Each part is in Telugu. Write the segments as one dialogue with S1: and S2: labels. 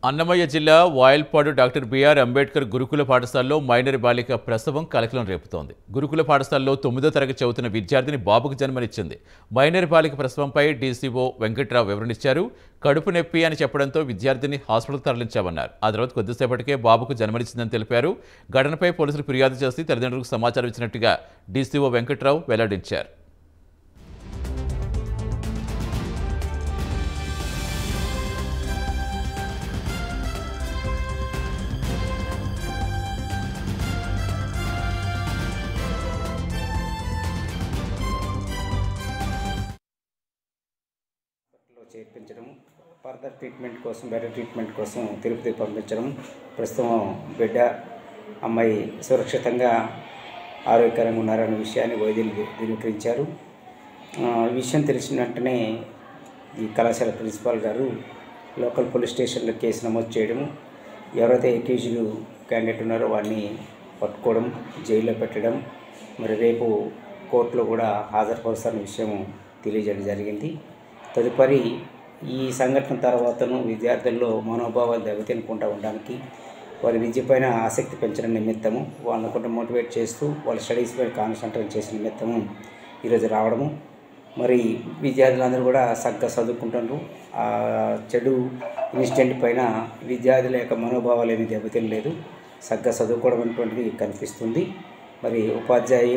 S1: అన్నమయ్య జిల్లా వాయల్పాడు డాక్టర్ బిఆర్ అంబేద్కర్ గురుకుల పాఠశాలలో మైనర్ బాలిక ప్రసవం కలకలం రేపుతోంది. గురుకుల పాఠశాలలో 9వ తరగతి చదువుతున్న విద్యార్థిని బాబుకు జన్మనిచ్చింది. మైనర్ బాలిక ప్రసవంపై డీసీఓ వెంకట్రావు వివరణిచ్చారు. కడుపు నొప్పి అని చెప్పడంతో విద్యార్థిని హాస్పిటల్కి తరలించామన్నారు. ఆ తర్వాత కొద్దిసేపటికే బాబుకు జన్మనిచ్చిందని తెలిపారు. ఘటనపై పోలీసులు ఫిర్యాదు చేసి తల్లిదండ్రులకు సమాచారం ఇచ్చినట్టుగా డీసీఓ వెంకట్రావు వెల్లడించారు.
S2: చేర్పించడం, ఫర్దర్ ట్రీట్మెంట్ కోసం, బెటర్ ట్రీట్మెంట్ కోసం తిరుపతికి పంపించడం. ప్రస్తుతం బిడ్డ అమ్మాయి సురక్షితంగా ఆరోగ్యకరంగా ఉన్నారనే విషయాన్ని వైద్యులు ధృవీకరించారు. ఈ విషయం తెలిసిన వెంటనే ఈ కళాశాల ప్రిన్సిపాల్ గారు లోకల్ పోలీస్ స్టేషన్లో కేసు నమోదు చేయడం, ఎవరైతే అక్యూజ్డ్ క్యాండిడేట్ ఉన్నారో వాడిని పట్టుకోవడం, జైల్లో పెట్టడం, మరి రేపు కోర్టులో కూడా హాజరుపరుస్తున్న విషయం తెలియజేయడం జరిగింది. తదుపరి ఈ సంఘటన తర్వాతను విద్యార్థుల్లో మనోభావాలు దెబ్బతినకుండా ఉండడానికి, వారి విద్యపైన ఆసక్తి పెంచడం నిమిత్తము, వాళ్ళని కొంచెం మోటివేట్ చేస్తూ వాళ్ళ స్టడీస్ పైన కాన్సన్ట్రేట్ చేసిన నిమిత్తము ఈరోజు రావడము. మరి విద్యార్థులందరూ కూడా చక్కగా చదువుకుంటున్నారు. ఆ చెడు ఇన్సిడెంట్ పైన విద్యార్థుల యొక్క మనోభావాలు ఏమీ దెబ్బతినలేదు, చక్కగా చదువుకోవడం అనేటువంటిది కనిపిస్తుంది. మరి ఉపాధ్యాయ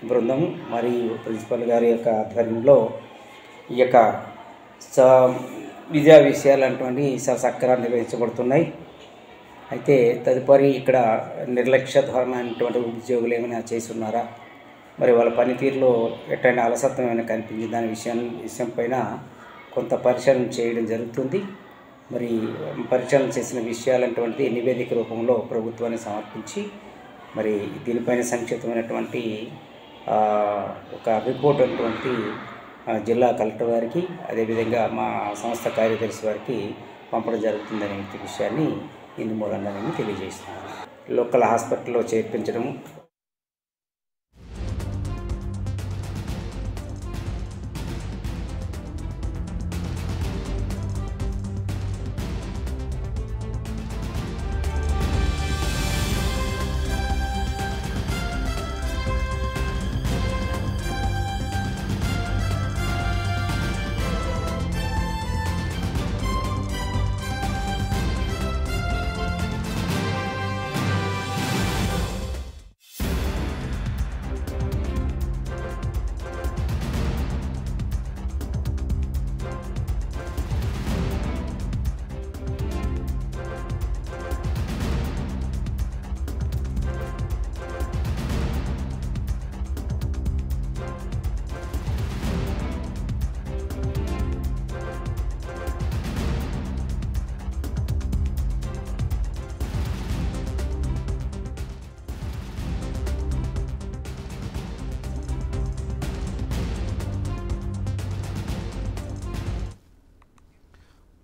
S2: బృందం మరియు ప్రిన్సిపల్ గారి యొక్క ఆధ్వర్యంలో ఈ యొక్క విద్యా విషయాలు అటువంటి సక్రమంగా నిర్వహించబడుతున్నాయి. అయితే తదుపరి ఇక్కడ నిర్లక్ష్య ధోరణమైనటువంటి ఉద్యోగులు ఏమైనా చేసి ఉన్నారా, మరి వాళ్ళ పనితీరులో ఎట్టైనా అలసత్వం ఏమైనా కనిపించింది దాని విషయం పైన కొంత పరిశీలన చేయడం జరుగుతుంది. మరి పరిశీలన చేసిన విషయాలటువంటిది నివేదిక రూపంలో ప్రభుత్వాన్ని సమర్పించి మరి దీనిపైన సంక్షిప్తమైనటువంటి ఒక రిపోర్ట్ అటువంటి జిల్లా కలెక్టర్ వారికి, అదేవిధంగా మా సంస్థ కార్యదర్శి వారికి పంపడం జరుగుతుందనే విషయాన్ని ఇందు మూలంగా నేను తెలియజేస్తున్నాను. లోకల్ హాస్పిటల్లో చేర్పించడము.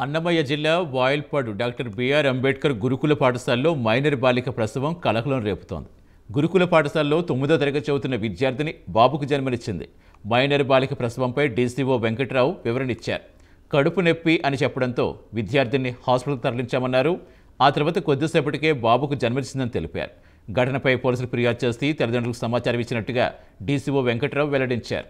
S1: అన్నమయ్య జిల్లా వాయల్పాడు డాక్టర్ బిఆర్ అంబేద్కర్ గురుకుల పాఠశాలలో మైనర్ బాలిక ప్రసవం కలకలం రేపుతోంది. గురుకుల పాఠశాలలో 9వ తరగతి చదువుతున్న విద్యార్థిని బాబుకు జన్మనిచ్చింది. మైనర్ బాలిక ప్రసవంపై డీసీఓ వెంకట్రావు వివరణిచ్చారు. కడుపు నొప్పి అని చెప్పడంతో విద్యార్థిని హాస్పిటల్కి తరలించామన్నారు. ఆ తర్వాత కొద్దిసేపటికే బాబుకు జన్మనిచ్చిందని తెలిపారు. ఘటనపై పోలీసులు ఫిర్యాదు చేసి తల్లిదండ్రులకు సమాచారం ఇచ్చినట్టుగా డీసీఓ వెంకట్రావు వెల్లడించారు.